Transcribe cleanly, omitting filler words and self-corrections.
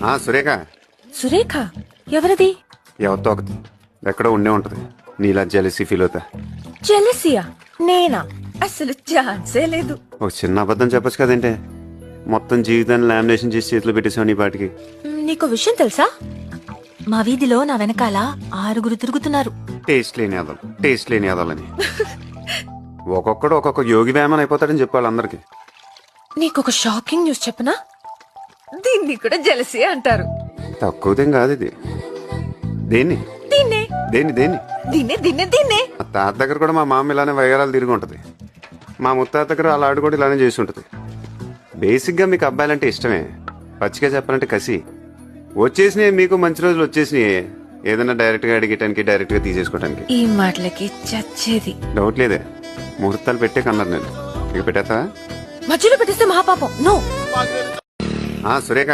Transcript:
సురేఖ. సురేఖ ఎవరిది? ఎవరితో ఒకటి ఎక్కడో ఉండే ఉంటది. నీలా జెలసీ ఫీల్ అవుతా. జెలసియా? నేనా? అసలు ఛాన్సే లేదు. ఒక చిన్న అబద్ధం చెప్పచ్చు కదంటే. మొత్తం జీవితాన్ని లామినేషన్ చేసి చేతిలో పెట్టేసావు నీ పాటికి. నీకు విషయం తెలుసా? మా వీధిలో నా వెనకాల 6 తిరుగుతున్నారు. టేస్ట్ లేని అదాలని. ఒక్కొక్కడు ఒక్కొక్క యోగి వేమన్ అయిపోతాడని చెప్పాలి అందరికి. నీకొక షాకింగ్ న్యూస్ చెప్పనా? దీన్ని కూడా జెలసీ అంటారు. తక్కువదేం కాదు ఇది. దేన్ని దీన్నే దేన్ని దేన్ని దీన్నే దీన్నే దీన్నే మా తాత దగ్గర కూడా మా మామ ఇలానే వయ్యారాలు తిరిగి ఉంటది. మా ముత్తాత దగ్గర అలా ఆడు కూడా ఇలానే చేసి ఉంటది. బేసిక్ గా మీకు అబ్బాయిలంటే ఇష్టమే. పచ్చిగా చెప్పాలంటే కసి. వచ్చేసినాయి మీకు మంచి రోజులు వచ్చేసినాయి. ఏదైనా డైరెక్ట్ గా అడిగటానికి డైరెక్ట్ గా తీసేసుకోవడానికి. ఈ మాటలకి చచ్చేది. డౌట్ లేదే. ముహూర్తాలు పెట్టే కన్నారు నేను. ఇక పెట్టేస్తా. మధ్యలో పెట్టేస్తే మహాపాపం. నో. సురేఖ